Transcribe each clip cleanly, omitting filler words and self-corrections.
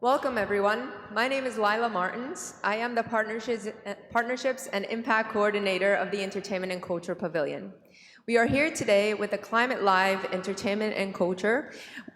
Welcome, everyone. My name is Lila Martins. I am the Partnerships and Impact Coordinator of the Entertainment and Culture Pavilion. We are here today with the Climate Live Entertainment and Culture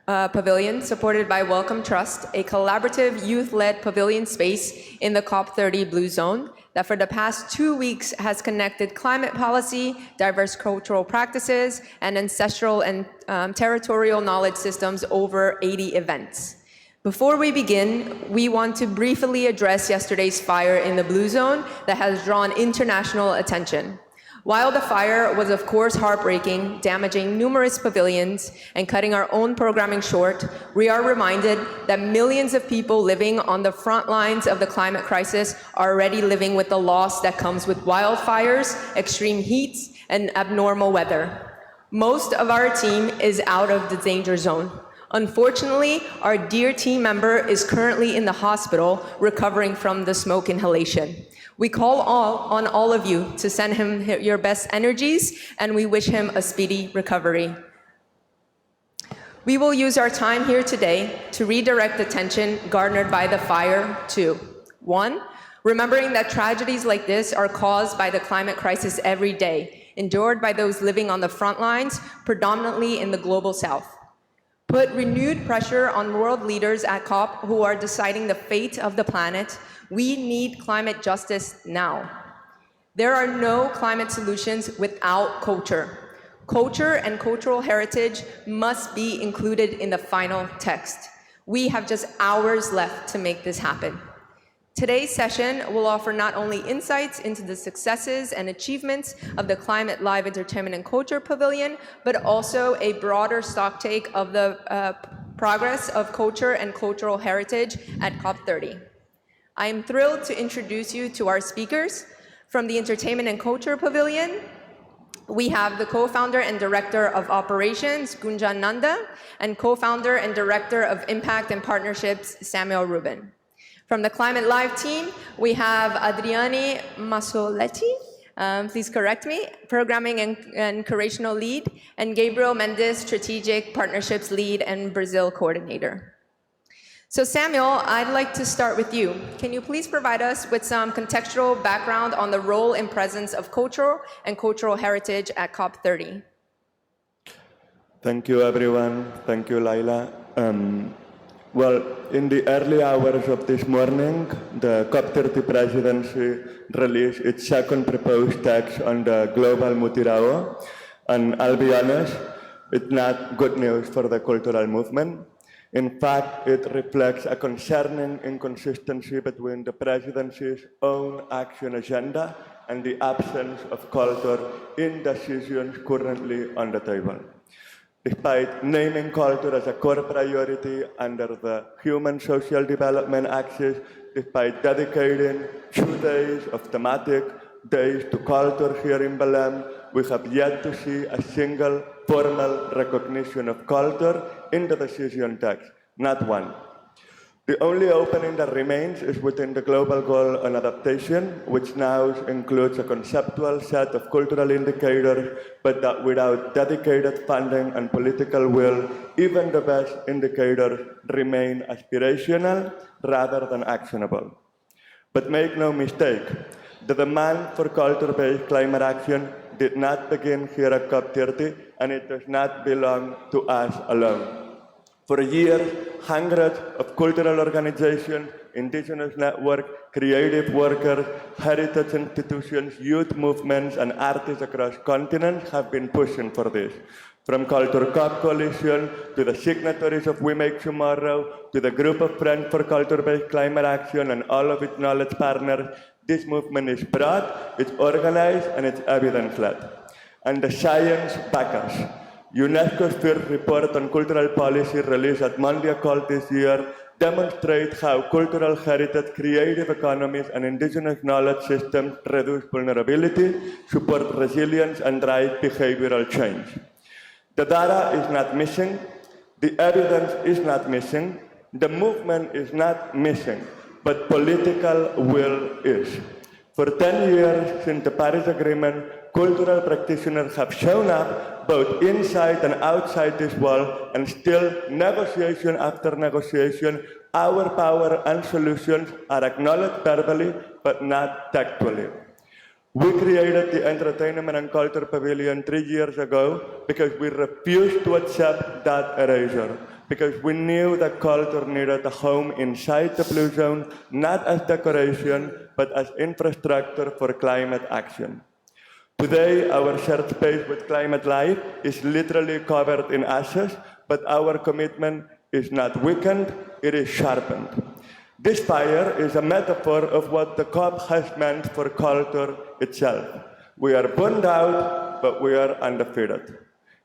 Pavilion, supported by Welcome Trust, a collaborative youth-led pavilion space in the COP30 Blue Zone that for the past 2 weeks has connected climate policy, diverse cultural practices, and ancestral and territorial knowledge systems over 80 events. Before we begin, we want to briefly address yesterday's fire in the Blue Zone that has drawn international attention. While the fire was of course heartbreaking, damaging numerous pavilions, and cutting our own programming short, we are reminded that millions of people living on the front lines of the climate crisis are already living with the loss that comes with wildfires, extreme heats, and abnormal weather. Most of our team is out of the danger zone. Unfortunately, our dear team member is currently in the hospital recovering from the smoke inhalation. We call on all of you to send him your best energies, and we wish him a speedy recovery. We will use our time here today to redirect attention garnered by the fire to 1. Remembering that tragedies like this are caused by the climate crisis every day, endured by those living on the front lines, predominantly in the global south. Put renewed pressure on world leaders at COP who are deciding the fate of the planet. We need climate justice now. There are no climate solutions without culture. Culture and cultural heritage must be included in the final text. We have just hours left to make this happen. Today's session will offer not only insights into the successes and achievements of the Climate Live Entertainment and Culture Pavilion, but also a broader stocktake of the progress of culture and cultural heritage at COP30. I am thrilled to introduce you to our speakers. From the Entertainment and Culture Pavilion, we have the co-founder and director of operations, Gunjan Nanda, and co-founder and director of impact and partnerships, Samuel Rubin. From the Climate Live team, we have Adriani Masoletti, please correct me, programming and curational lead, and Gabriel Mendes, strategic partnerships lead and Brazil coordinator. So Samuel, I'd like to start with you. Can you please provide us with some contextual background on the role and presence of cultural and cultural heritage at COP30? Thank you, everyone. Thank you, Laila. Well, in the early hours of this morning, the COP30 presidency released its second proposed text on the global Mutirão, and I'll be honest, it's not good news for the cultural movement. In fact, it reflects a concerning inconsistency between the presidency's own action agenda and the absence of culture in decisions currently on the table. Despite naming culture as a core priority under the Human Social Development Axis, despite dedicating 2 days of thematic days to culture here in Belém, we have yet to see a single formal recognition of culture in the decision text, not one. The only opening that remains is within the Global Goal on Adaptation, which now includes a conceptual set of cultural indicators, but that without dedicated funding and political will, even the best indicators remain aspirational rather than actionable. But make no mistake, the demand for culture-based climate action did not begin here at COP30, and it does not belong to us alone. For years, hundreds of cultural organizations, indigenous networks, creative workers, heritage institutions, youth movements, and artists across continents have been pushing for this. From Culture COP Coalition to the signatories of We Make Tomorrow to the Group of Friends for Culture-Based Climate Action and all of its knowledge partners, this movement is broad, it's organized, and it's evidence-led. And the science backs us. UNESCO's first report on cultural policy released at Mondial Call this year demonstrates how cultural heritage, creative economies, and indigenous knowledge systems reduce vulnerability, support resilience, and drive behavioral change. The data is not missing, the evidence is not missing, the movement is not missing, but political will is. For 10 years since the Paris Agreement, cultural practitioners have shown up both inside and outside this wall, and still negotiation after negotiation, our power and solutions are acknowledged verbally, but not tactfully. We created the Entertainment and Culture Pavilion 3 years ago because we refused to accept that erasure, because we knew that culture needed a home inside the Blue Zone, not as decoration, but as infrastructure for climate action. Today, our shared space with Climate Life is literally covered in ashes, but our commitment is not weakened, it is sharpened. This fire is a metaphor of what the COP has meant for culture itself. We are burned out, but we are undefeated.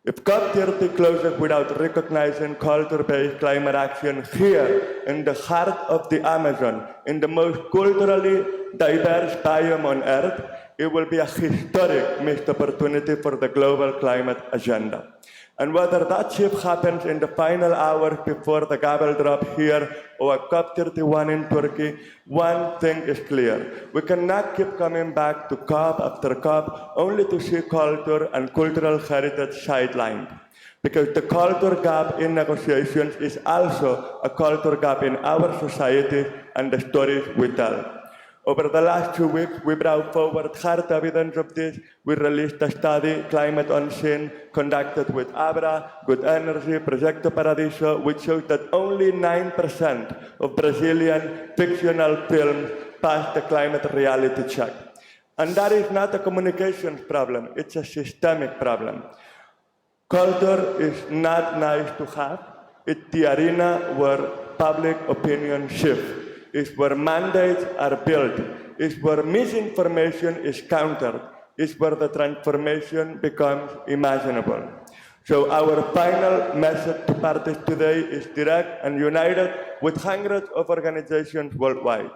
If COP30 closes without recognizing culture-based climate action here in the heart of the Amazon, in the most culturally diverse biome on Earth, it will be a historic missed opportunity for the global climate agenda. And whether that shift happens in the final hours before the gavel drop here or at COP31 in Turkey, one thing is clear. We cannot keep coming back to COP after COP only to see culture and cultural heritage sidelined. Because the culture gap in negotiations is also a culture gap in our society and the stories we tell. Over the last 2 weeks, we brought forward hard evidence of this. We released a study, Climate Unseen, conducted with Abra, Good Energy, Proyecto Paradiso, which shows that only 9% of Brazilian fictional films pass the climate reality check. And that is not a communications problem, it's a systemic problem. Culture is not nice to have, it's the arena where public opinion shifts. It's where mandates are built. It's where misinformation is countered. It's where the transformation becomes imaginable. So our final message to parties today is direct and united with hundreds of organizations worldwide.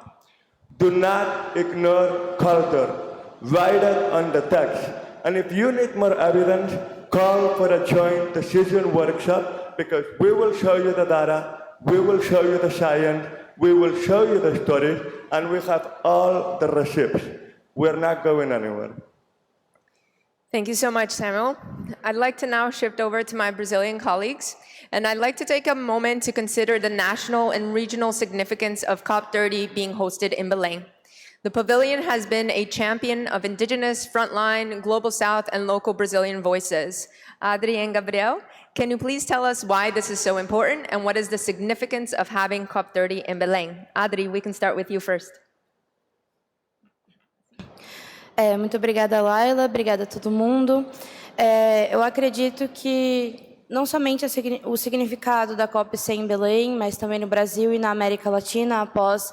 Do not ignore culture. Write it on the text. And if you need more evidence, call for a joint decision workshop, because we will show you the data, we will show you the science, we will show you the stories, and we have all the receipts. We're not going anywhere. Thank you so much, Samuel. I'd like to now shift over to my Brazilian colleagues, and I'd like to take a moment to consider the national and regional significance of COP30 being hosted in Belém. The pavilion has been a champion of indigenous, frontline, global south, and local Brazilian voices. Adri and Gabriel, can you please tell us why this is so important and what is the significance of having COP30 in Belém? Adri, we can start with you first. Muito obrigada, Laila. Obrigada a todo mundo. Eu acredito que não somente o significado da COP100 em Belém, mas também no Brasil e na América Latina, após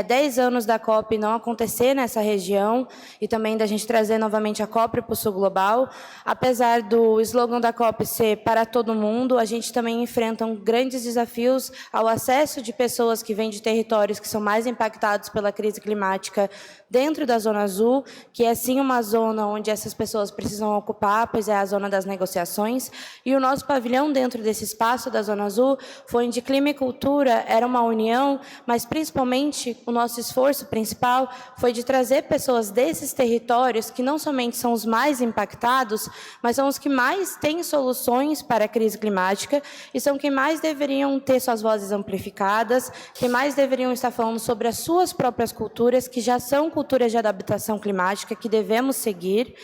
10 anos da COP não acontecer nessa região e também da gente trazer novamente a COP para o sul global. Apesar do slogan da COP ser para todo mundo, a gente também enfrenta grandes desafios ao acesso de pessoas que vêm de territórios que são mais impactados pela crise climática dentro da Zona Azul, que é sim uma zona onde essas pessoas precisam ocupar, pois é a zona das negociações. E o nosso pavilhão dentro desse espaço da Zona Azul foi onde clima e cultura era uma união, mas principalmente o nosso esforço principal foi de trazer pessoas desses territórios que não somente são os mais impactados, mas são os que mais têm soluções para a crise climática e são quem mais deveriam ter suas vozes amplificadas, que mais deveriam estar falando sobre as suas próprias culturas, que já são culturas de adaptação climática que devemos seguir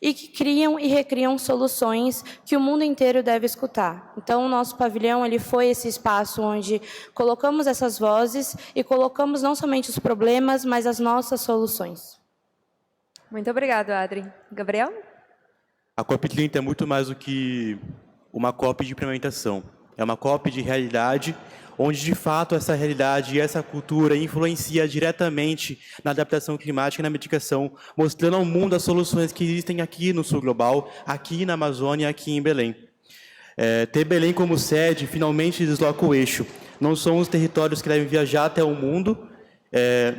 e que criam e recriam soluções que o mundo inteiro deve escutar. Então, o nosso pavilhão ele foi esse espaço onde colocamos essas vozes e colocamos não somente os problemas, mas as nossas soluções. Muito obrigada, Adri. Gabriel? A COP30 é muito mais do que uma COP de implementação. É uma COP de realidade, onde, de fato, essa realidade e essa cultura influencia diretamente na adaptação climática e na mitigação, mostrando ao mundo as soluções que existem aqui no sul global, aqui na Amazônia, aqui em Belém. Ter Belém como sede finalmente desloca o eixo. Não são os territórios que devem viajar até o mundo,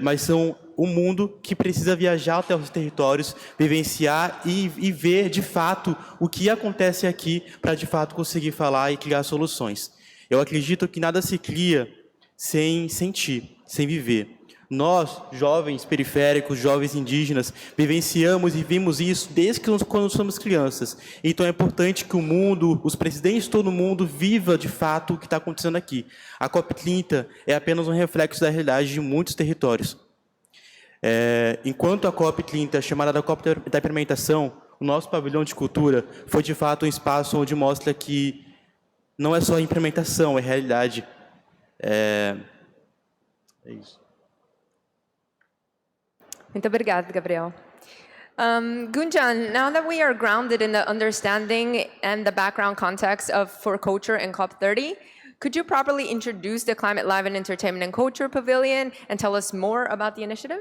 mas são o mundo que precisa viajar até os territórios, vivenciar e ver, de fato, o que acontece aqui para, de fato, conseguir falar e criar soluções. Eu acredito que nada se cria sem sentir, sem viver. Nós, jovens periféricos, jovens indígenas, vivenciamos e vimos isso desde quando somos crianças. Então é importante que o mundo, os presidentes de todo mundo, viva de fato o que está acontecendo aqui. A COP30 é apenas um reflexo da realidade de muitos territórios. Enquanto a COP30 é chamada da COP da implementação, o nosso pavilhão de cultura foi de fato um espaço onde mostra que não é só implementação, é realidade. É isso. Muito obrigada, Gabriel. Gunjan, now that we are grounded in the understanding and the background context for culture and COP30, could you properly introduce the Climate Live and Entertainment and Culture Pavilion and tell us more about the initiative?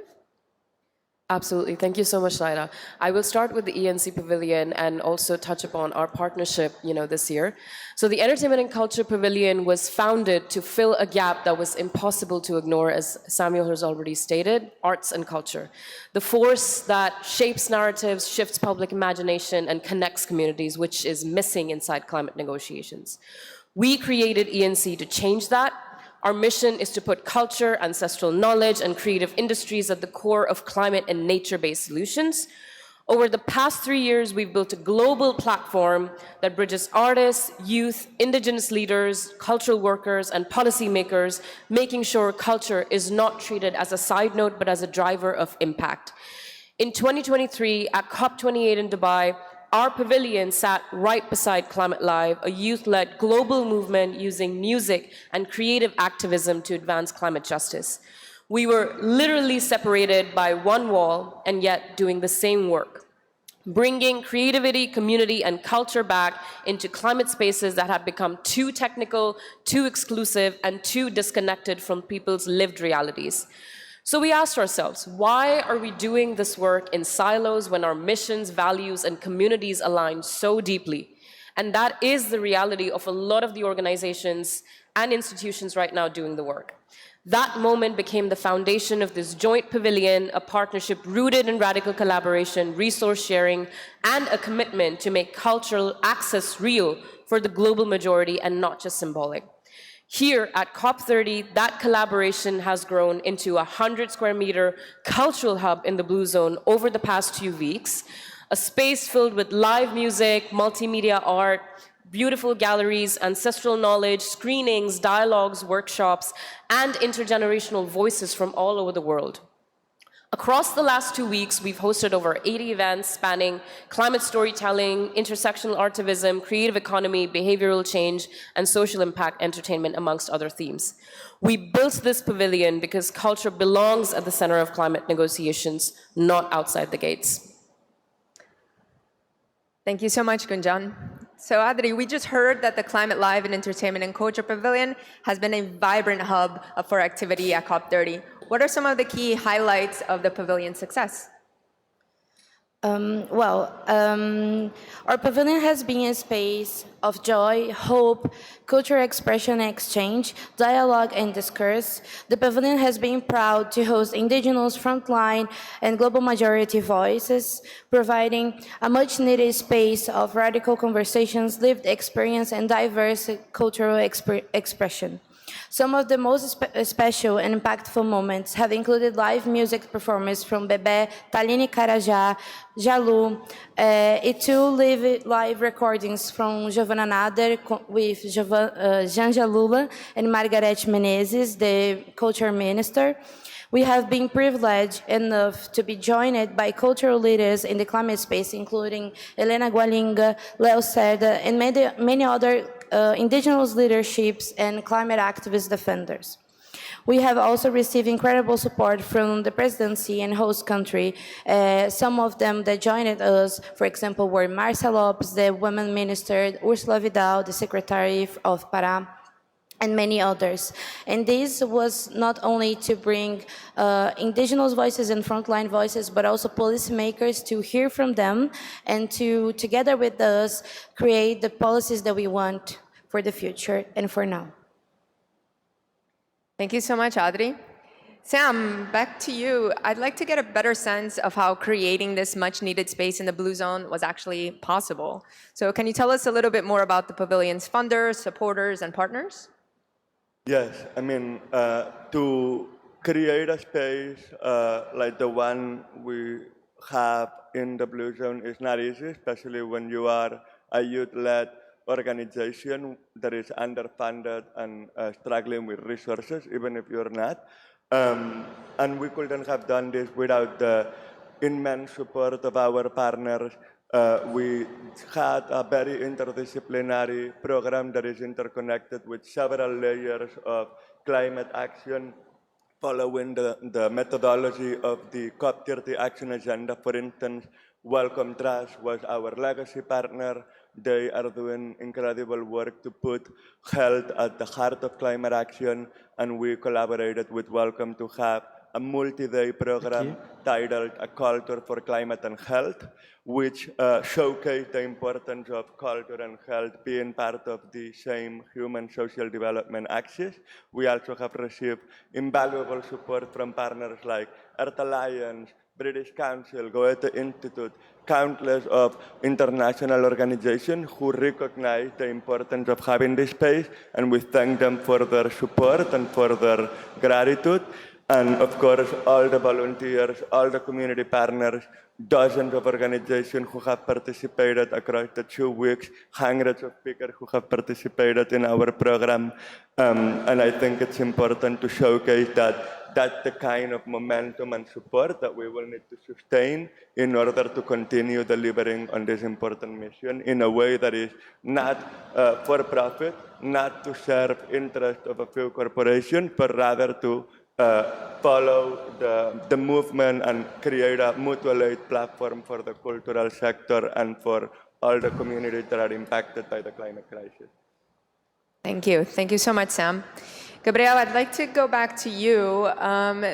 Absolutely. Thank you so much, Laila. I will start with the ENC Pavilion and also touch upon our partnership, this year. So the Entertainment and Culture Pavilion was founded to fill a gap that was impossible to ignore, as Samuel has already stated, arts and culture. The force that shapes narratives, shifts public imagination, and connects communities, which is missing inside climate negotiations. We created ENC to change that. Our mission is to put culture, ancestral knowledge, and creative industries at the core of climate and nature-based solutions. Over the past 3 years, we've built a global platform that bridges artists, youth, indigenous leaders, cultural workers, and policymakers, making sure culture is not treated as a side note, but as a driver of impact. In 2023, at COP28 in Dubai, our pavilion sat right beside Climate Live, a youth-led global movement using music and creative activism to advance climate justice. We were literally separated by one wall and yet doing the same work, bringing creativity, community, and culture back into climate spaces that have become too technical, too exclusive, and too disconnected from people's lived realities. So we asked ourselves, why are we doing this work in silos when our missions, values, and communities align so deeply? And that is the reality of a lot of the organizations and institutions right now doing the work. That moment became the foundation of this joint pavilion, a partnership rooted in radical collaboration, resource sharing, and a commitment to make cultural access real for the global majority and not just symbolic. Here at COP30, that collaboration has grown into a 100 square meter cultural hub in the Blue Zone over the past few weeks, a space filled with live music, multimedia art, beautiful galleries, ancestral knowledge, screenings, dialogues, workshops, and intergenerational voices from all over the world. Across the last 2 weeks, we've hosted over 80 events spanning climate storytelling, intersectional artivism, creative economy, behavioral change, and social impact entertainment, amongst other themes. We built this pavilion because culture belongs at the center of climate negotiations, not outside the gates. Thank you so much, Gunjan. So Adri, we just heard that the Climate Live and Entertainment and Culture Pavilion has been a vibrant hub for activity at COP30. What are some of the key highlights of the pavilion's success? Our pavilion has been a space of joy, hope, cultural expression and exchange, dialogue and discourse. The pavilion has been proud to host indigenous, frontline, and global majority voices, providing a much-needed space of radical conversations, lived experience, and diverse cultural expression. Some of the most special and impactful moments have included live music performances from Bebé, Taline Carajá, Jalu, and 2 live recordings from Giovanna Nader with Janja Lula and Margarete Menezes, the culture minister. We have been privileged enough to be joined by cultural leaders in the climate space, including Helena Gualinga, Leo Cerda, and many other indigenous leaderships and climate activist defenders. We have also received incredible support from the presidency and host country. Some of them that joined us, for example, were Marcia Lopes, the women minister, Ursula Vidal, the secretary of Pará, and many others. And this was not only to bring indigenous voices and frontline voices, but also policymakers to hear from them and to, together with us, create the policies that we want for the future and for now. Thank you so much, Adri. Sam, back to you. I'd like to get a better sense of how creating this much-needed space in the Blue Zone was actually possible. So can you tell us a little bit more about the pavilion's funders, supporters, and partners? Yes, I mean, to create a space like the one we have in the Blue Zone is not easy, especially when you are a youth-led organization that is underfunded and struggling with resources, even if you're not. And we couldn't have done this without the immense support of our partners. We had a very interdisciplinary program that is interconnected with several layers of climate action, following the methodology of the COP30 action agenda. For instance, Welcome Trust was our legacy partner. They are doing incredible work to put health at the heart of climate action, and we collaborated with Welcome to have a multi-day program titled A Culture for Climate and Health, which showcased the importance of culture and health being part of the same human social development axis. We also have received invaluable support from partners like Earth Alliance, British Council, Goethe Institute, countless of international organizations who recognize the importance of having this space, and we thank them for their support and for their gratitude. And of course, all the volunteers, all the community partners, dozens of organizations who have participated across the 2 weeks, hundreds of speakers who have participated in our program. And I think it's important to showcase that that's the kind of momentum and support that we will need to sustain in order to continue delivering on this important mission in a way that is not for profit, not to serve interest of a few corporations, but rather to follow the movement and create a mutual aid platform for the cultural sector and for all the communities that are impacted by the climate crisis. Thank you. Thank you so much, Sam. Gabriel, I'd like to go back to you.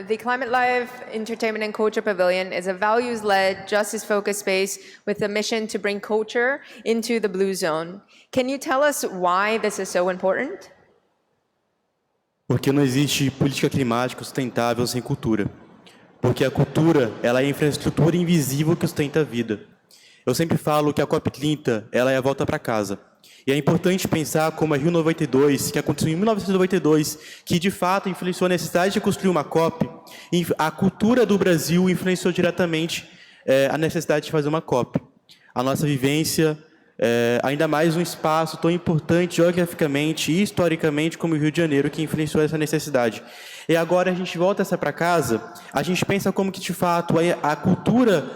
The Climate Live Entertainment and Culture Pavilion is a values-led, justice-focused space with a mission to bring culture into the Blue Zone. Can you tell us why this is so important? Porque não existe política climática sustentável sem cultura. Porque a cultura, ela é a infraestrutura invisível que sustenta a vida. Eu sempre falo que a COP30, ela é a volta para casa. E é importante pensar como a Rio 92, que aconteceu em 1992, que de fato influenciou a necessidade de construir uma COP, a cultura do Brasil influenciou diretamente a necessidade de fazer uma COP. A nossa vivência, ainda mais um espaço tão importante geograficamente e historicamente como o Rio de Janeiro, que influenciou essa necessidade. E agora a gente volta essa para casa, a gente pensa como que de fato a cultura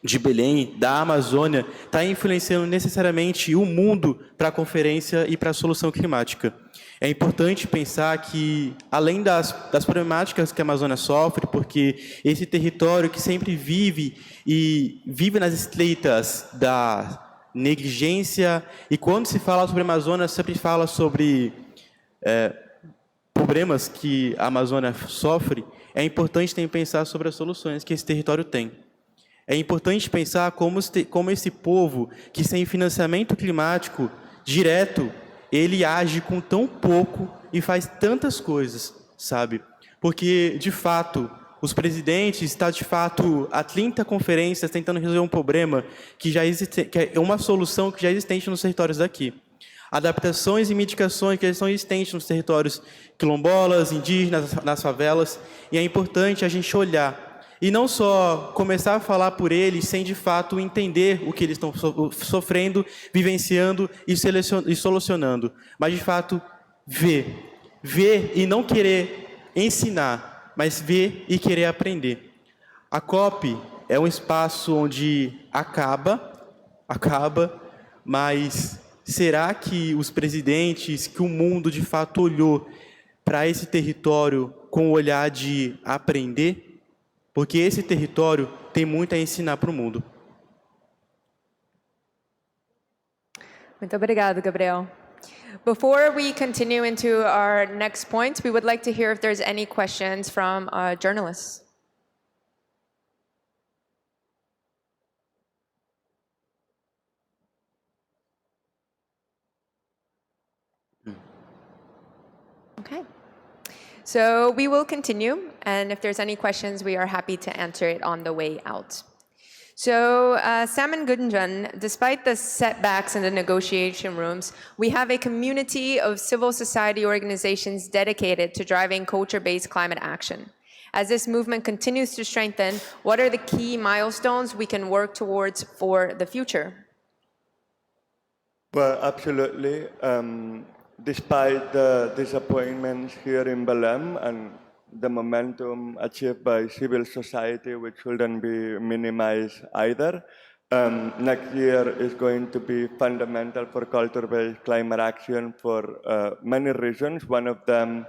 de Belém, da Amazônia, está influenciando necessariamente o mundo para a conferência e para a solução climática. É importante pensar que, além das problemáticas que a Amazônia sofre, porque esse território que sempre vive nas estreitas da negligência, e quando se fala sobre a Amazônia, sempre fala sobre problemas que a Amazônia sofre, é importante também pensar sobre as soluções que esse território tem. É importante pensar como esse povo, que sem financiamento climático direto, ele age com tão pouco e faz tantas coisas, sabe? Porque, de fato, os presidentes estão, de fato, há 30 conferências tentando resolver um problema que é uma solução que já é existente nos territórios daqui. Adaptações e mitigações que já estão existentes nos territórios quilombolas, indígenas, nas favelas, e é importante a gente olhar e não só começar a falar por eles sem, de fato, entender o que eles estão sofrendo, vivenciando e solucionando. Mas, de fato, ver. Ver e não querer ensinar, mas ver e querer aprender. A COP é um espaço onde acaba, mas será que os presidentes, que o mundo, de fato, olhou para esse território com o olhar de aprender? Porque esse território tem muito a ensinar para o mundo. Muito obrigado, Gabriel. Before we continue into our next point, we would like to hear if there's any questions from journalists. Okay. So we will continue, and if there's any questions, we are happy to answer it on the way out. So, Sam and Gunjan, despite the setbacks in the negotiation rooms, we have a community of civil society organizations dedicated to driving culture-based climate action. As this movement continues to strengthen, what are the key milestones we can work towards for the future? Well, absolutely. Despite the disappointments here in Belém and the momentum achieved by civil society, which shouldn't be minimized either, next year is going to be fundamental for culture-based climate action for many reasons. One of them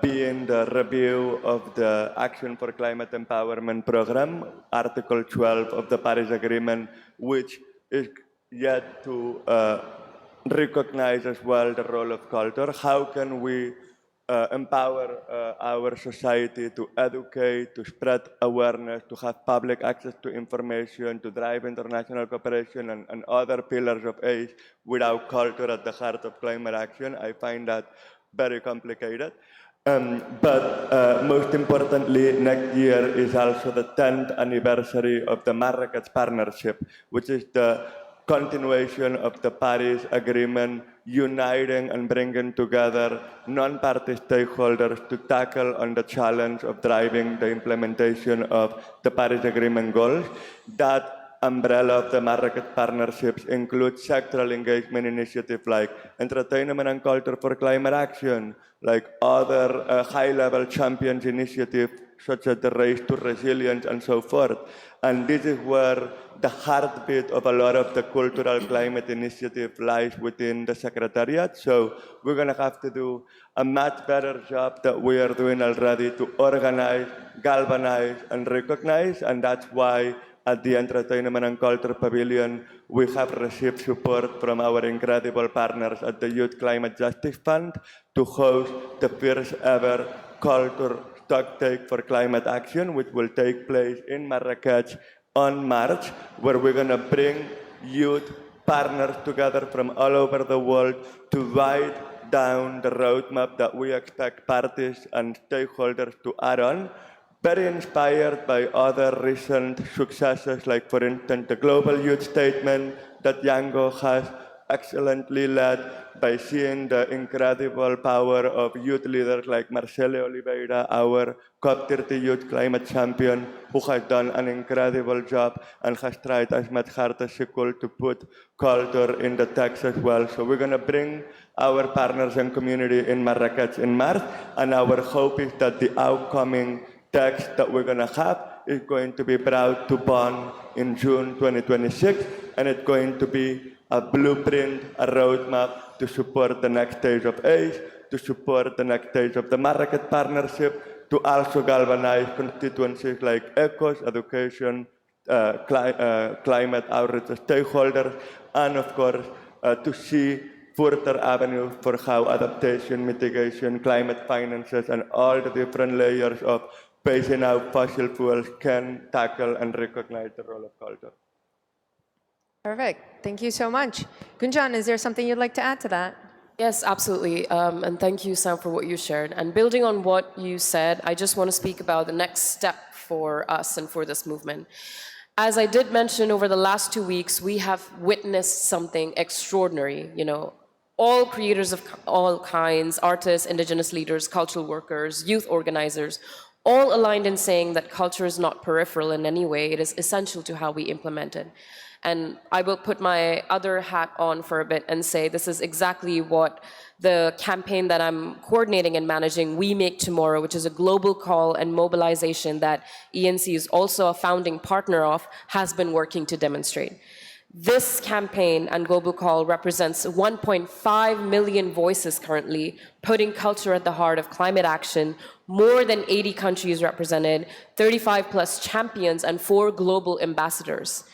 being the review of the Action for Climate Empowerment Program, Article 12 of the Paris Agreement, which is yet to recognize as well the role of culture. How can we empower our society to educate, to spread awareness, to have public access to information, to drive international cooperation and other pillars of aid without culture at the heart of climate action? I find that very complicated. But most importantly, next year is also the 10th anniversary of the Marrakech Partnership, which is the continuation of the Paris Agreement, uniting and bringing together non-party stakeholders to tackle on the challenge of driving the implementation of the Paris Agreement goals. That umbrella of the Marrakech partnerships includes sectoral engagement initiatives like entertainment and culture for climate action, like other high-level champions initiatives such as the Race to Resilience and so forth. And this is where the heartbeat of a lot of the cultural climate initiative lies within the Secretariat. So we're going to have to do a much better job that we are doing already to organize, galvanize, and recognize. And that's why at the Entertainment and Culture Pavilion, we have received support from our incredible partners at the Youth Climate Justice Fund to host the first ever culture stocktake for climate action, which will take place in Marrakech on March, where we're going to bring youth partners together from all over the world to write down the roadmap that we expect parties and stakeholders to add on. Very inspired by other recent successes, like for instance, the Global Youth Statement that Yango has excellently led, by seeing the incredible power of youth leaders like Marcelo Oliveira, our COP30 youth climate champion, who has done an incredible job and has tried as much hard as she could to put culture in the text as well. So we're going to bring our partners and community in Marrakech in March, and our hope is that the outcoming text that we're going to have is going to be brought to Bonn in June 2026, and it's going to be a blueprint, a roadmap to support the next stage of ACE, to support the next stage of the Marrakech Partnership, to also galvanize constituencies like ECOS, education, climate outreach stakeholders, and of course, to see further avenues for how adaptation, mitigation, climate finances, and all the different layers of phasing out fossil fuels can tackle and recognize the role of culture. Perfect. Thank you so much. Gunjan, is there something you'd like to add to that? Yes, absolutely. And thank you, Sam, for what you shared. And building on what you said, I just want to speak about the next step for us and for this movement. As I did mention, over the last 2 weeks, we have witnessed something extraordinary. You know, all creators of all kinds, artists, indigenous leaders, cultural workers, youth organizers, all aligned in saying that culture is not peripheral in any way. It is essential to how we implement it. And I will put my other hat on for a bit and say this is exactly what the campaign that I'm coordinating and managing, We Make Tomorrow, which is a global call and mobilization that ENC is also a founding partner of, has been working to demonstrate. This campaign and global call represents 1.5 million voices currently, putting culture at the heart of climate action, more than 80 countries represented, 35 plus champions, and 4 global ambassadors.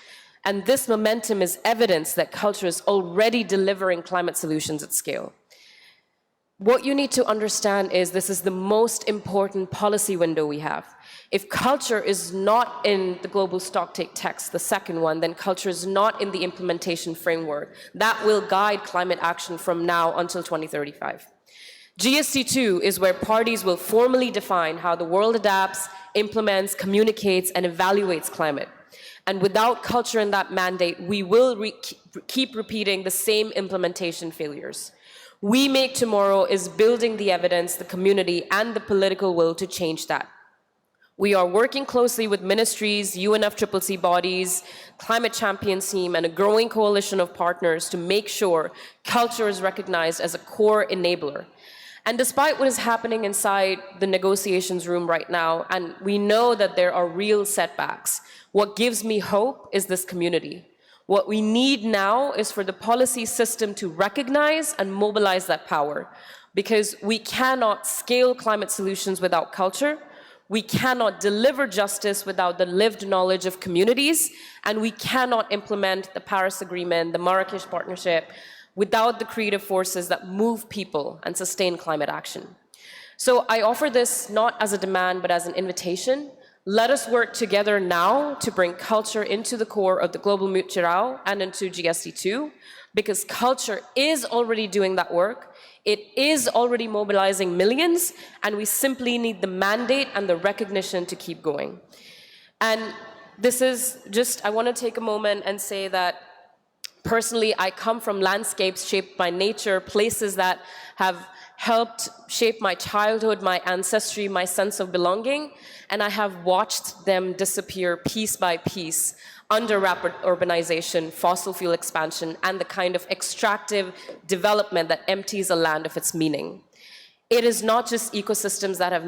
And this momentum is evidence that culture is already delivering climate solutions at scale. What you need to understand is this is the most important policy window we have. If culture is not in the global stocktake text, the second one, then culture is not in the implementation framework. That will guide climate action from now until 2035. GST2 is where parties will formally define how the world adapts, implements, communicates, and evaluates climate. And without culture in that mandate, we will keep repeating the same implementation failures. We Make Tomorrow is building the evidence, the community, and the political will to change that. We are working closely with ministries, UNFCCC bodies, climate champions team, and a growing coalition of partners to make sure culture is recognized as a core enabler. And despite what is happening inside the negotiations room right now, and we know that there are real setbacks, what gives me hope is this community. What we need now is for the policy system to recognize and mobilize that power, because we cannot scale climate solutions without culture. We cannot deliver justice without the lived knowledge of communities, and we cannot implement the Paris Agreement, the Marrakesh Partnership, without the creative forces that move people and sustain climate action. So I offer this not as a demand, but as an invitation. Let us work together now to bring culture into the core of the global Mutirão and into GST2, because culture is already doing that work. It is already mobilizing millions, and we simply need the mandate and the recognition to keep going. And this is just, I want to take a moment and say that personally, I come from landscapes shaped by nature, places that have helped shape my childhood, my ancestry, my sense of belonging, and I have watched them disappear piece by piece under rapid urbanization, fossil fuel expansion, and the kind of extractive development that empties a land of its meaning. It is not just ecosystems that have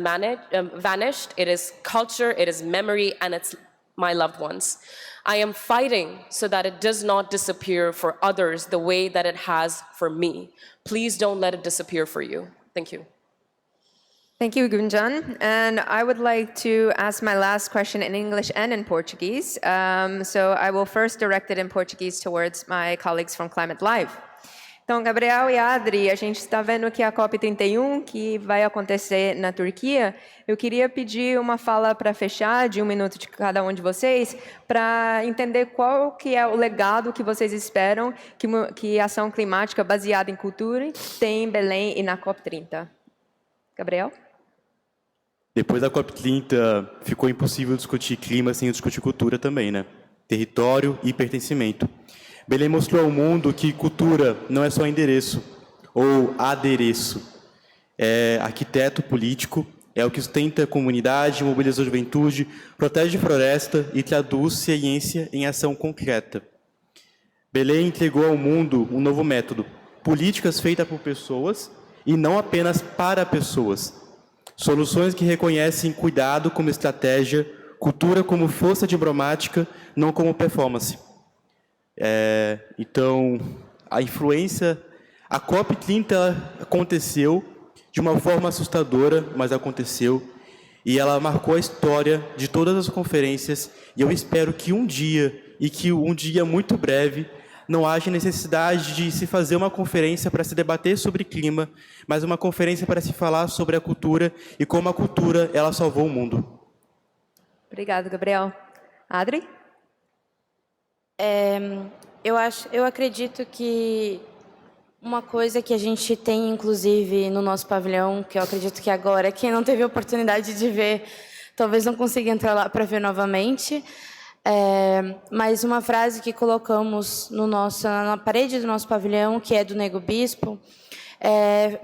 vanished, it is culture, it is memory, and it's my loved ones. I am fighting so that it does not disappear for others the way that it has for me. Please don't let it disappear for you. Thank you. Thank you, Gunjan. And I would like to ask my last question in English and in Portuguese. So I will first direct it in Portuguese towards my colleagues from Climate Live. Então, Gabriel e Adri, a gente está vendo que a COP31, que vai acontecer na Turquia, eu queria pedir uma fala para fechar, de 1 minuto de cada um de vocês, para entender qual que é o legado que vocês esperam que a ação climática baseada em cultura tem em Belém e na COP30. Gabriel? Depois da COP30, ficou impossível discutir clima sem discutir cultura também, né? Território e pertencimento. Belém mostrou ao mundo que cultura não é só endereço ou adereço. É arquiteto político, é o que sustenta a comunidade, mobiliza a juventude, protege a floresta e traduz ciência em ação concreta. Belém entregou ao mundo um novo método, políticas feitas por pessoas e não apenas para pessoas. Soluções que reconhecem cuidado como estratégia, cultura como força diplomática, não como performance. Então, a influência, a COP30 aconteceu de uma forma assustadora, mas aconteceu, e ela marcou a história de todas as conferências, e eu espero que um dia muito breve, não haja necessidade de se fazer uma conferência para se debater sobre clima, mas uma conferência para se falar sobre a cultura e como a cultura ela salvou o mundo. Obrigado, Gabriel. Adri? Eu acredito que uma coisa que a gente tem, inclusive, no nosso pavilhão, que eu acredito que agora, quem não teve a oportunidade de ver, talvez não consiga entrar lá para ver novamente, mas uma frase que colocamos na parede do nosso pavilhão, que é do Nego Bispo,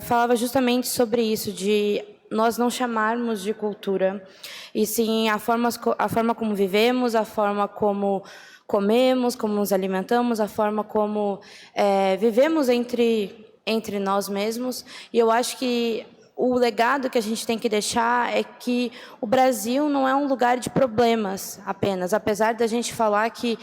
falava justamente sobre isso, de nós não chamarmos de cultura, e sim a forma como vivemos, a forma como comemos, como nos alimentamos, a forma como vivemos entre nós mesmos. E eu acho que o legado que a gente tem que deixar é que o Brasil não é um lugar de problemas apenas, apesar da gente falar que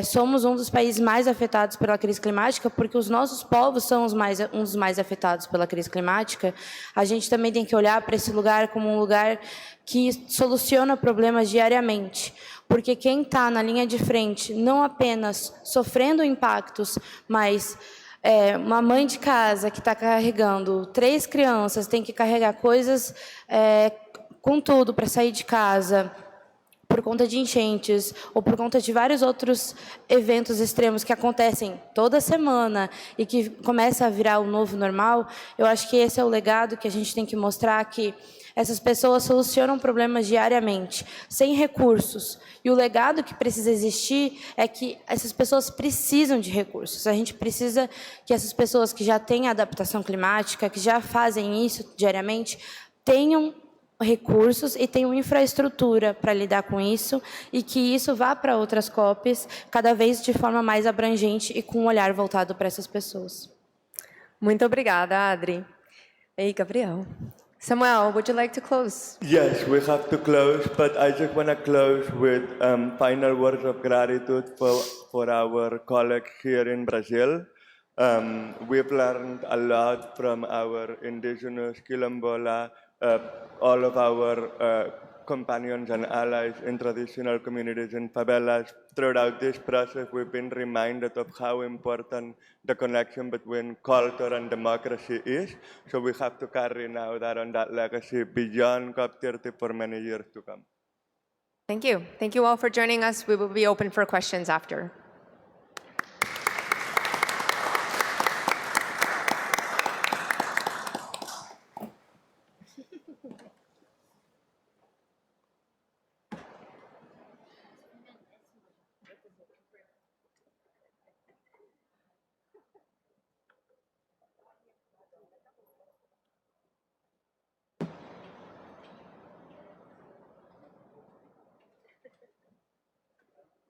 somos um dos países mais afetados pela crise climática, porque os nossos povos são um dos mais afetados pela crise climática. A gente também tem que olhar para esse lugar como um lugar que soluciona problemas diariamente, porque quem está na linha de frente, não apenas sofrendo impactos, mas uma mãe de casa que está carregando 3 crianças, tem que carregar coisas com tudo para sair de casa, por conta de enchentes ou por conta de vários outros eventos extremos que acontecem toda semana e que começa a virar o novo normal. Eu acho que esse é o legado que a gente tem que mostrar, que Essas pessoas solucionam problemas diariamente, sem recursos. E o legado que precisa existir é que essas pessoas precisam de recursos. A gente precisa que essas pessoas que já têm adaptação climática, que já fazem isso diariamente, tenham recursos e tenham infraestrutura para lidar com isso e que isso vá para outras COPs, cada vez de forma mais abrangente e com um olhar voltado para essas pessoas. Muito obrigada, Adri. Ei, Gabriel. Samuel, would you like to close? Yes, we have to close, but I just want to close with final words of gratitude for our colleagues here in Brazil. We've learned a lot from our indigenous Quilombola, all of our companions and allies in traditional communities in favelas. Throughout this process, we've been reminded of how important the connection between culture and democracy is. So we have to carry now that on that legacy beyond COP30 for many years to come. Thank you. Thank you all for joining us. We will be open for questions after.